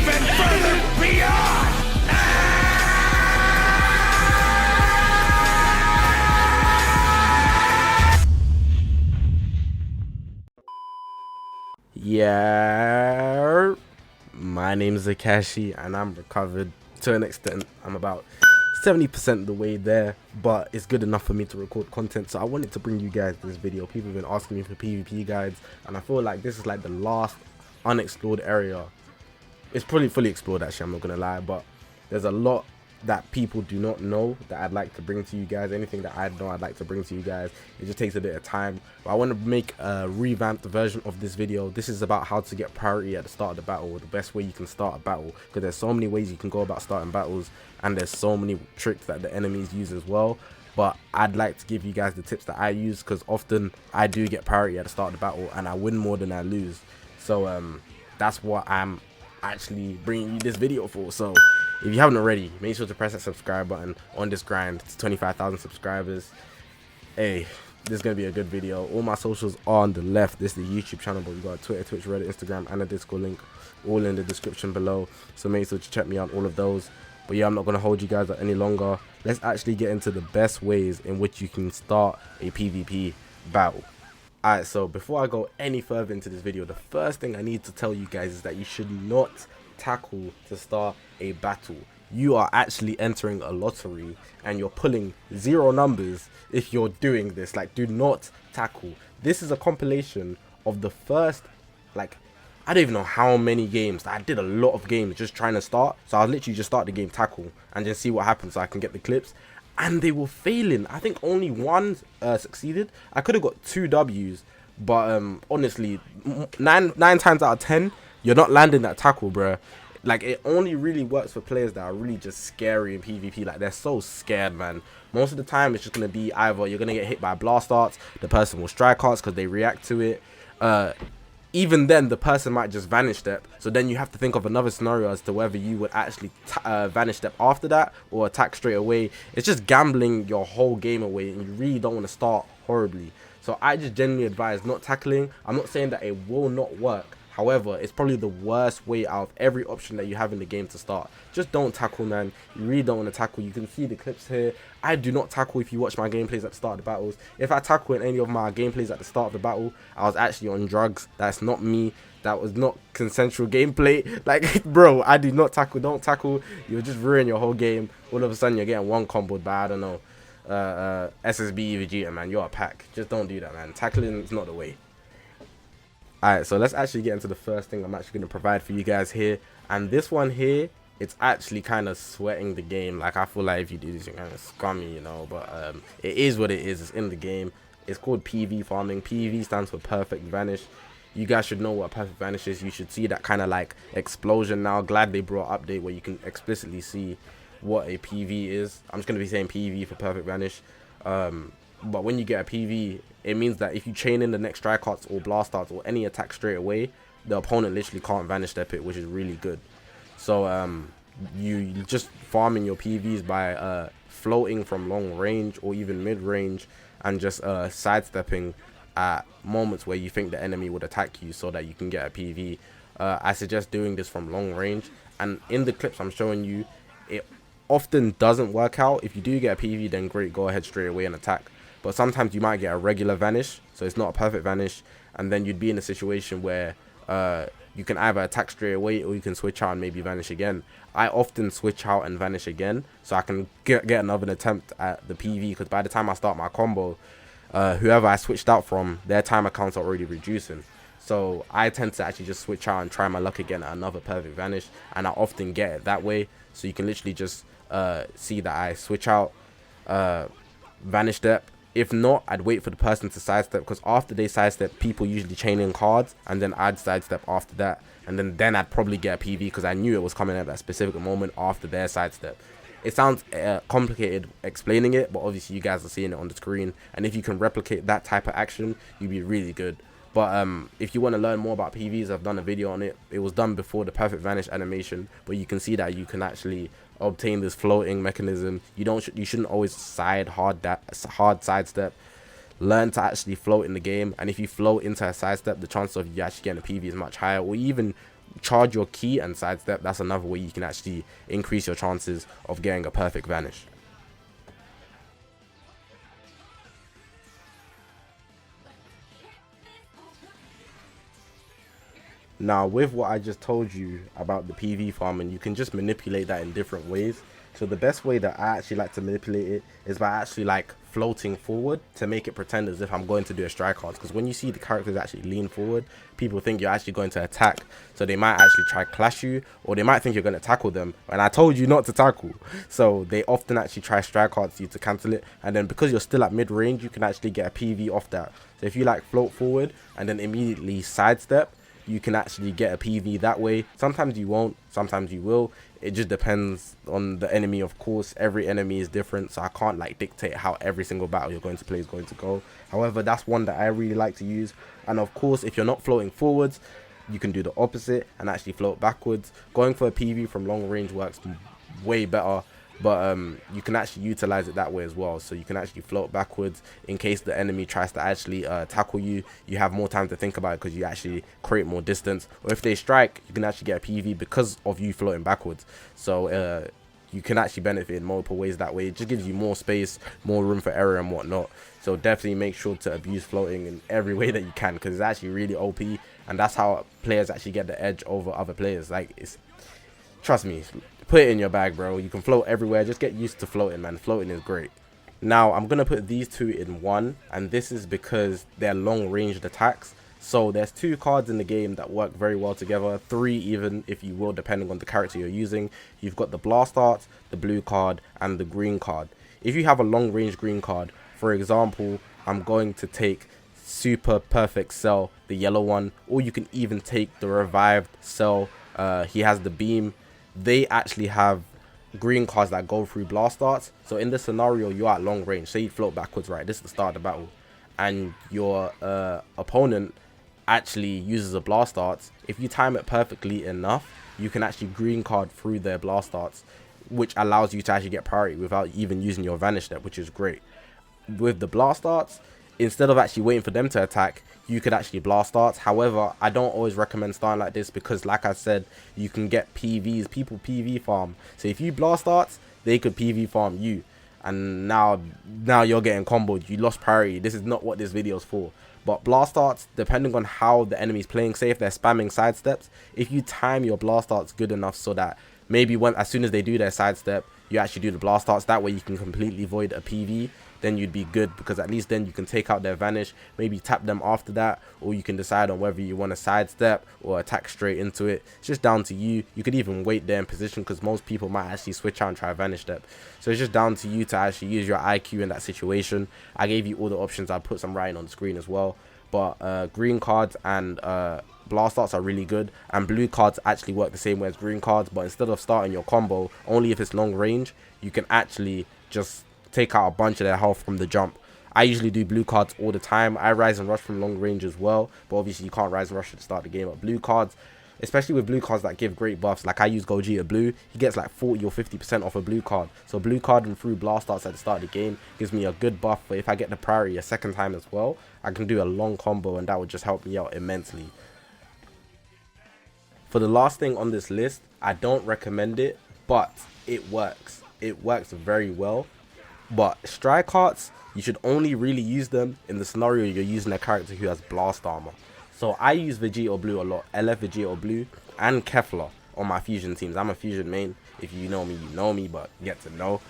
even further beyond! Yeah, my name's Zakashi and I'm recovered to an extent. I'm about 70% of the way there, but it's good enough for me to record content. So I wanted to bring you guys this video. People have been asking me for PvP guides, and I feel like this is like the last unexplored area. It's probably fully explored actually, I'm not gonna lie, but there's a lot that people do not know that I'd like to bring to you guys. Anything that I know I'd like to bring to you guys. It just takes a bit of time, but I want to make a revamped version of this video. This is about how to get priority at the start of the battle, or the best way you can start a battle, because there's so many ways you can go about starting battles, and there's so many tricks that the enemies use as well. But I'd like to give you guys the tips that I use, because often I do get priority at the start of the battle and I win more than I lose. So that's what I'm actually bringing you this video for. So if you haven't already, make sure to press that subscribe button on this grind to 25,000 subscribers. Hey, this is gonna be a good video. All my socials are on the left. This is the YouTube channel, but we got Twitter, Twitch, Reddit, Instagram, and a Discord link all in the description below, so make sure to check me out all of those. But yeah, I'm not gonna hold you guys up any longer. Let's actually get into the best ways in which you can start a PvP battle. Alright, so before I go any further into this video, the first thing I need to tell you guys is that you should not tackle to start a battle. You are actually entering a lottery and you're pulling 0 numbers if you're doing this. Like, do not tackle. This is a compilation of the first, like, I don't even know how many games. I did a lot of games just trying to start, so I'll literally just start the game tackle and just see what happens so I can get the clips. And they were failing. I think only one succeeded. I could have got 2 W's, but honestly, 9 times out of 10, you're not landing that tackle, bruh. Like, it only really works for players that are really just scary in PvP. Like, they're so scared, man. Most of the time, it's just going to be either you're going to get hit by blast darts, the person will strike hearts because they react to it. Even then, the person might just vanish step. So then you have to think of another scenario as to whether you would actually vanish step after that or attack straight away. It's just gambling your whole game away, and you really don't want to start horribly. So I just genuinely advise not tackling. I'm not saying that it will not work. However, it's probably the worst way out of every option that you have in the game to start. Just don't tackle, man. You really don't want to tackle. You can see the clips here. I do not tackle if you watch my gameplays at the start of the battles. If I tackle in any of my gameplays at the start of the battle, I was actually on drugs. That's not me. That was not consensual gameplay. Like, bro, I do not tackle. Don't tackle. You'll just ruin your whole game. All of a sudden, you're getting one comboed by, I don't know, SSB, Vegeta, man. You're a pack. Just don't do that, man. Tackling is not the way. Alright, so let's actually get into the first thing I'm actually going to provide for you guys here. And this one here, it's actually kind of sweating the game. Like, I feel like if you do this, you're kind of scummy, you know. But it is what it is. It's in the game. It's called PV farming. PV stands for perfect vanish. You guys should know what perfect vanish is. You should see that kind of like explosion now. Glad they brought an update where you can explicitly see what a PV is. I'm just going to be saying PV for perfect vanish. But when you get a PV, it means that if you chain in the next strike hearts or blast darts or any attack straight away, the opponent literally can't vanish step it, which is really good. So you just farming your PVs by floating from long range or even mid range, and just sidestepping at moments where you think the enemy would attack you so that you can get a PV. I suggest doing this from long range, and in the clips I'm showing you, it often doesn't work out. If you do get a PV, then great, go ahead straight away and attack. But sometimes you might get a regular vanish, so it's not a perfect vanish, and then you'd be in a situation where you can either attack straight away or you can switch out and maybe vanish again. I often switch out and vanish again so I can get another attempt at the PV, because by the time I start my combo, whoever I switched out from, their timer counts are already reducing. So I tend to actually just switch out and try my luck again at another perfect vanish, and I often get it that way. So you can literally just see that I switch out, vanish step. If not, I'd wait for the person to sidestep, because after they sidestep, people usually chain in cards, and then I'd sidestep after that, and then I'd probably get a PV, because I knew it was coming at that specific moment after their sidestep. It sounds complicated explaining it, but obviously you guys are seeing it on the screen, and if you can replicate that type of action, you'd be really good. But if you want to learn more about PVs, I've done a video on it. It was done before the perfect vanish animation, but you can see that you can actually obtain this floating mechanism. You shouldn't always hard sidestep. Learn to actually float in the game, and if you float into a sidestep, the chance of you actually getting a PV is much higher. Or even charge your key and sidestep. That's another way you can actually increase your chances of getting a perfect vanish. Now, with what I just told you about the PV farming, you can just manipulate that in different ways. So the best way that I actually like to manipulate it is by actually like floating forward to make it pretend as if I'm going to do a strike card. Because when you see the characters actually lean forward, people think you're actually going to attack. So they might actually try clash you, or they might think you're going to tackle them. And I told you not to tackle. So they often actually try strike cards to you to cancel it. And then because you're still at mid range, you can actually get a PV off that. So if you like float forward and then immediately sidestep, you can actually get a PV that way. Sometimes you won't, sometimes you will. It just depends on the enemy, of course. Every enemy is different, so I can't like dictate how every single battle you're going to play is going to go. However, that's one that I really like to use. And of course, if you're not floating forwards, you can do the opposite and actually float backwards. Going for a PV from long range works way better, but you can actually utilize it that way as well. So you can actually float backwards in case the enemy tries to actually tackle you. You have more time to think about it because you actually create more distance. Or if they strike, you can actually get a PV because of you floating backwards. So you can actually benefit in multiple ways that way. It just gives you more space, more room for error and whatnot. So definitely make sure to abuse floating in every way that you can, because it's actually really OP, and that's how players actually get the edge over other players. Like, it's, trust me, put it in your bag, bro. You can float everywhere. Just get used to floating, man. Floating is great. Now, I'm going to put these two in one, and this is because they're long-ranged attacks. So there's two cards in the game that work very well together, three even, if you will, depending on the character you're using. You've got the blast art, the blue card, and the green card. If you have a long-range green card, for example, I'm going to take Super Perfect Cell, the yellow one, or you can even take the revived Cell. He has the beam. They actually have green cards that go through blast darts. So in this scenario, you're at long range. Say you float backwards, right? This is the start of the battle, and your opponent actually uses a blast darts. If you time it perfectly enough, you can actually green card through their blast darts, which allows you to actually get priority without even using your vanish step, which is great. With the blast darts, instead of actually waiting for them to attack, you could actually blast darts. However, I don't always recommend starting like this because, like I said, you can get PVs. People PV farm. So if you blast darts, they could PV farm you, and now you're getting comboed. You lost priority. This is not what this video is for. But blast darts, depending on how the enemy's playing, say if they're spamming sidesteps, if you time your blast darts good enough so that maybe as soon as they do their sidestep, you actually do the blast darts, that way you can completely void a PV, then you'd be good, because at least then you can take out their vanish, maybe tap them after that, or you can decide on whether you want to sidestep or attack straight into it. It's just down to you. You could even wait there in position, because most people might actually switch out and try vanish step. So it's just down to you to actually use your IQ in that situation. I gave you all the options. I'll put some writing on the screen as well. But green cards and blast darts are really good, and blue cards actually work the same way as green cards, but instead of starting your combo only if it's long range, you can actually just take out a bunch of their health from the jump. I usually do blue cards all the time. I rise and rush from long range as well, but obviously you can't rise and rush to start the game. But blue cards, especially with blue cards that give great buffs, like I use Gogeta Blue, he gets like 40 or 50% off a blue card. So blue card and through blast darts at the start of the game gives me a good buff, but if I get the priority a second time as well, I can do a long combo, and that would just help me out immensely. For the last thing on this list, I don't recommend it, but it works. It works very well. But strike hearts, you should only really use them in the scenario you're using a character who has blast armor. So I use Vegeta Blue a lot, LF Vegeta Blue and Kefla on my fusion teams. I'm a fusion main. If you know me, you know me, but get to know.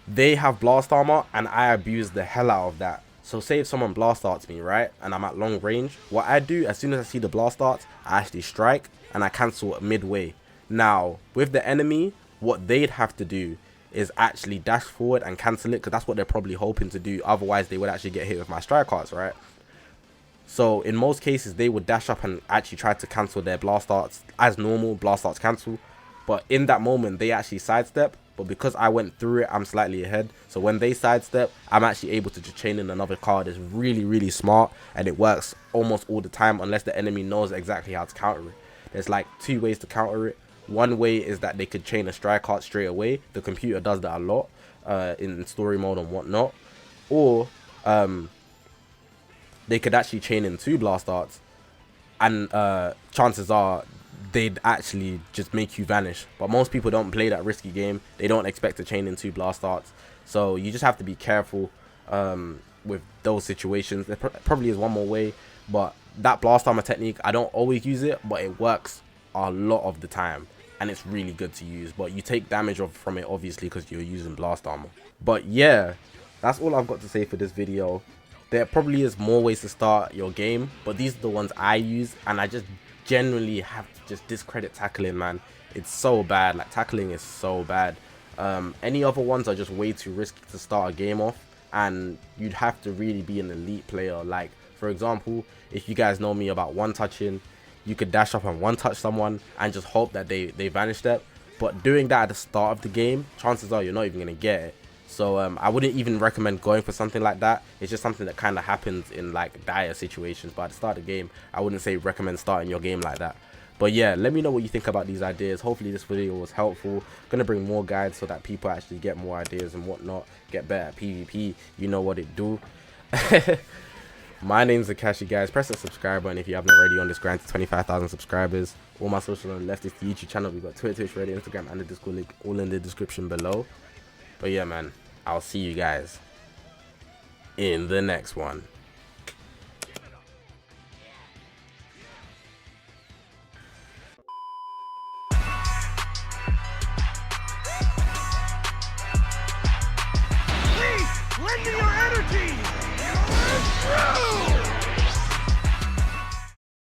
They have blast armor, and I abuse the hell out of that. So say if someone blast darts me, right, and I'm at long range, what I do, as soon as I see the blast darts, I actually strike and I cancel midway. Now, with the enemy, what they'd have to do is actually dash forward and cancel it, because that's what they're probably hoping to do. Otherwise, they would actually get hit with my strike cards, right? So in most cases, they would dash up and actually try to cancel their blast darts as normal. Blast darts cancel, but in that moment, they actually sidestep. But because I went through it, I'm slightly ahead. So when they sidestep, I'm actually able to just chain in another card. It's really, really smart, and it works almost all the time unless the enemy knows exactly how to counter it. There's like two ways to counter it. One way is that they could chain a strike card straight away. The computer does that a lot in story mode and whatnot. Or they could actually chain in two blast darts, and chances are they'd actually just make you vanish. But most people don't play that risky game. They don't expect to chain in 2 blast arts. So you just have to be careful with those situations. There probably is one more way, but that blast armor technique, I don't always use it, but it works a lot of the time. And it's really good to use. But you take damage from it, obviously, because you're using blast armor. But yeah, that's all I've got to say for this video. There probably is more ways to start your game, but these are the ones I use, and I just generally have to just discredit tackling, man. It's so bad. Like, tackling is so bad. Any other ones are just way too risky to start a game off, and you'd have to really be an elite player. Like, for example, if you guys know me about one touching, you could dash up and one touch someone and just hope that they vanish step. But doing that at the start of the game, chances are you're not even gonna get it. So I wouldn't even recommend going for something like that. It's just something that kind of happens in like dire situations. But at the start of the game, I wouldn't say recommend starting your game like that. But yeah, let me know what you think about these ideas. Hopefully this video was helpful. Gonna bring more guides so that people actually get more ideas and whatnot, get better at PvP. You know what it do. My name's Zakashi, guys. Press the subscribe button if you haven't already on this grind to 25,000 subscribers. All my social on the left is the YouTube channel. We've got Twitter, Twitch, Radio, Instagram, and the Discord link all in the description below. But yeah, man, I'll see you guys in the next one. Please, lend me your energy! You're through!